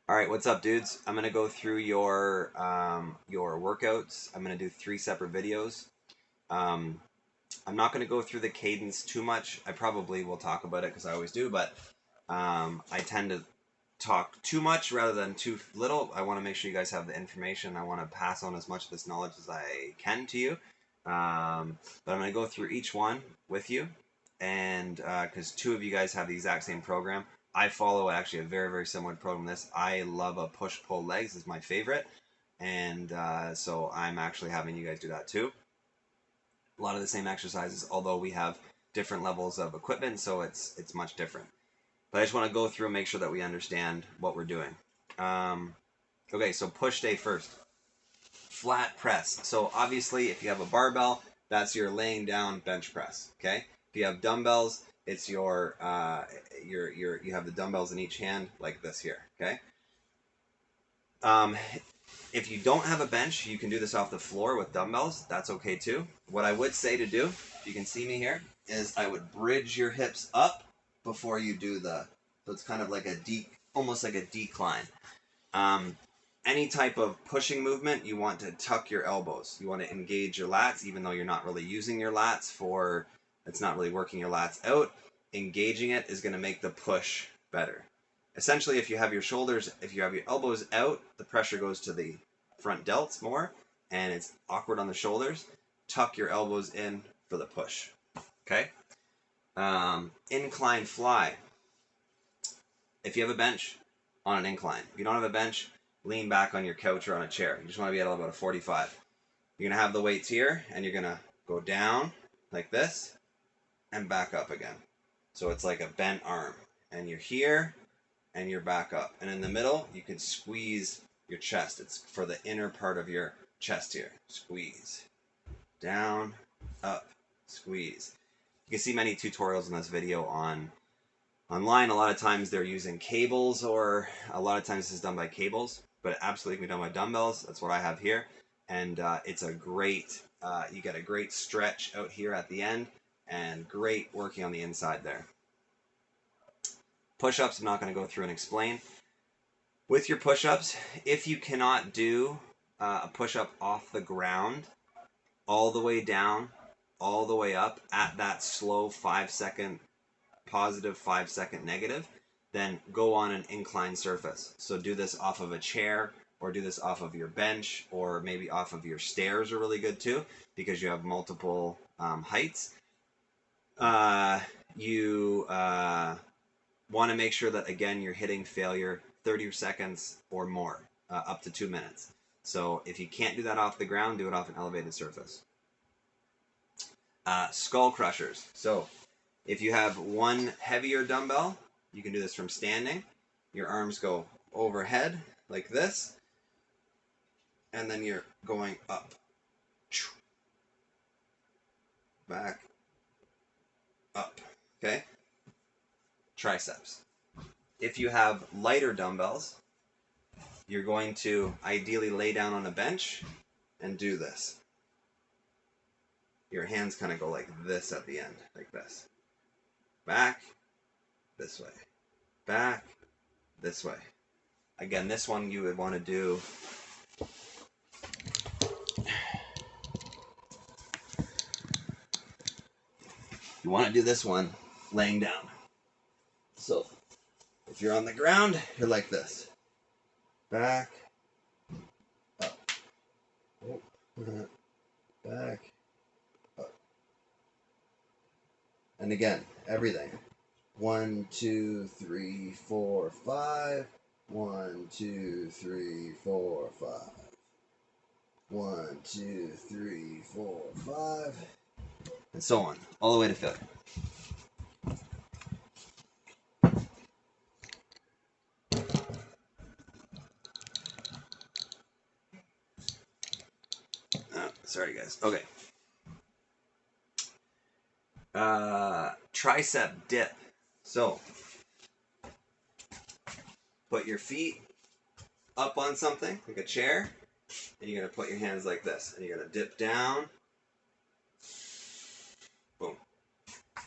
All right, what's up, dudes? I'm gonna go through your workouts. I'm gonna do 3 separate videos. Um, I'm not gonna go through the cadence too much. I probably will talk about it because I always do, but I tend to talk too much rather than too little. I want to make sure you guys have the information. I want to pass on as much of this knowledge as I can to you. But I'm gonna go through each one with you, and because two of you guys have the exact same program. I follow actually a very, very similar program to this. I love a push-pull legs is my favorite. And so I'm actually having you guys do that too. A lot of the same exercises, although we have different levels of equipment, so it's much different. But I just want to go through and make sure that we understand what we're doing. Um, okay, so push day first. Flat press. So obviously, if you have a barbell, that's your laying down bench press. Okay. If you have dumbbells, it's you have the dumbbells in each hand like this here. Okay. Um, if you don't have a bench, you can do this off the floor with dumbbells. That's okay too. What I would say to do, if you can see me here, is I would bridge your hips up before you do so it's kind of like almost like a decline. Um, any type of pushing movement, you want to tuck your elbows. You want to engage your lats, even though you're not really using your lats it's not really working your lats out. Engaging it is going to make the push better. Essentially, if you have your elbows out, the pressure goes to the front delts more, and it's awkward on the shoulders. Tuck your elbows in for the push. Okay. Incline fly. If you have a bench, on an incline. If you don't have a bench, lean back on your couch or on a chair. You just want to be at about a 45. You're going to have the weights here, and you're going to go down like this and back up again. So it's like a bent arm. And you're here, and you're back up. And in the middle, you can squeeze your chest. It's for the inner part of your chest here. Squeeze. Down, up, squeeze. You can see many tutorials in this video online. A lot of times they're using cables, or a lot of times this is done by cables, but it absolutely can be done by dumbbells. That's what I have here. And it's a great, you get a great stretch out here at the end, and great working on the inside there. Push-ups, I'm not going to go through and explain. With your push-ups, if you cannot do a push-up off the ground, all the way down, all the way up at that slow 5-second positive, 5-second negative, then go on an inclined surface. So do this off of a chair, or do this off of your bench, or maybe off of your stairs are really good too, because you have multiple heights. You want to make sure that, again, you're hitting failure 30 seconds or more, up to 2 minutes. So if you can't do that off the ground, do it off an elevated surface. Skull crushers. So if you have one heavier dumbbell, you can do this from standing. Your arms go overhead like this, and then you're going up, back, up. Okay? Triceps. If you have lighter dumbbells, you're going to ideally lay down on a bench and do this. Your hands kind of go like this at the end, like this. Back, this way. Back, this way. Again, this one you would want to do this one laying down. So if you're on the ground, you're like this. Back, up. Back, up. And again, everything. 1, 2, 3, 4, 5. 1, 2, 3, 4, 5. 1, 2, 3, 4, 5. And so on, all the way to failure. Sorry, guys. Okay. Tricep dip. So, put your feet up on something, like a chair, and you're going to put your hands like this, and you're going to dip down. Boom.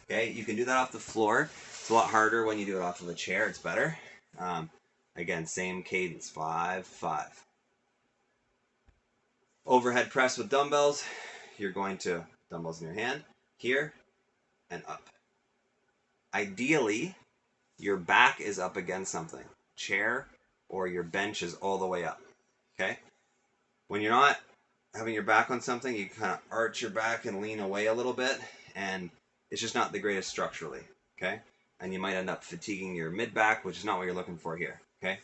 Okay, you can do that off the floor. It's a lot harder when you do it off of a chair. It's better. And Again, same cadence, 5, 5. Overhead press with dumbbells, you're going to, dumbbells in your hand, here and up. Ideally, your back is up against something, chair, or your bench is all the way up, okay? When you're not having your back on something, you kind of arch your back and lean away a little bit, and it's just not the greatest structurally, okay? And you might end up fatiguing your mid-back, which is not what you're looking for here, okay?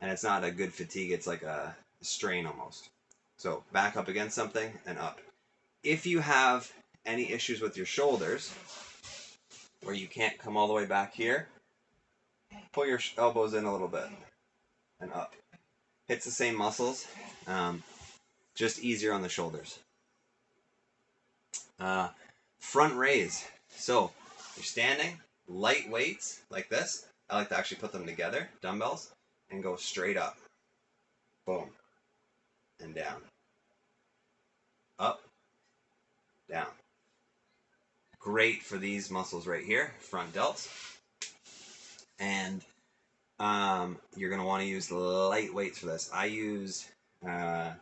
And it's not a good fatigue, it's like a strain almost. So back up against something and up. If you have any issues with your shoulders, where you can't come all the way back here, pull your elbows in a little bit and up. Hits the same muscles, just easier on the shoulders. Front raise. So you're standing, light weights like this. I like to actually put them together, dumbbells, and go straight up. Boom. And down. Up. Down. Great for these muscles right here, front delts. And you're going to want to use light weights for this. I use 10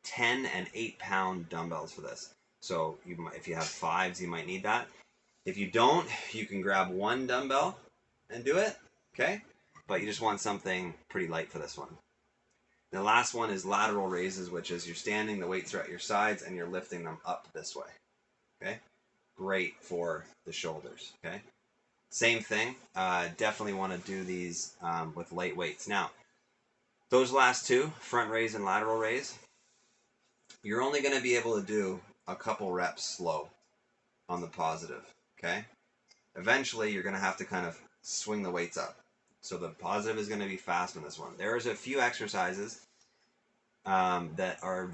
and 8 pound dumbbells for this. So if you have 5s, you might need that. If you don't, you can grab one dumbbell and do it, okay? But you just want something pretty light for this one. The last one is lateral raises, which is you're standing, the weights are at your sides, and you're lifting them up this way, okay? Great for the shoulders, okay? Same thing, definitely want to do these with light weights. Now, those last two, front raise and lateral raise, you're only going to be able to do a couple reps slow on the positive, okay? Eventually, you're going to have to kind of swing the weights up. So the positive is going to be fast on this one. There's a few exercises that are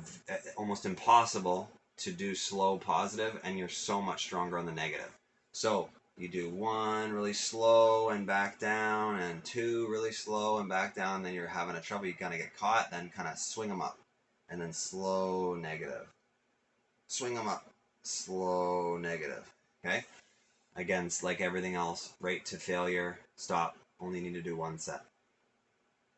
almost impossible to do slow positive, and you're so much stronger on the negative. So you do 1 really slow and back down, and 2 really slow and back down, then you're having a trouble, you kind of get caught, then kind of swing them up, and then slow negative. Swing them up, slow negative, okay? Again, it's like everything else, right to failure, stop, only need to do 1 set.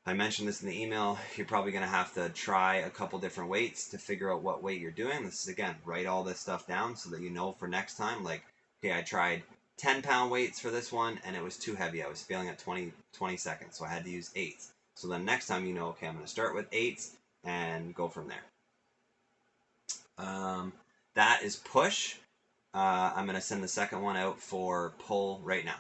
I mentioned this in the email, you're probably going to have to try a couple different weights to figure out what weight you're doing. This is, again, write all this stuff down so that you know for next time, like, okay, I tried 10-pound weights for this one, and it was too heavy. I was failing at 20 seconds, so I had to use 8s. So then next time you know, okay, I'm going to start with 8s and go from there. That is push. I'm going to send the second one out for pull right now.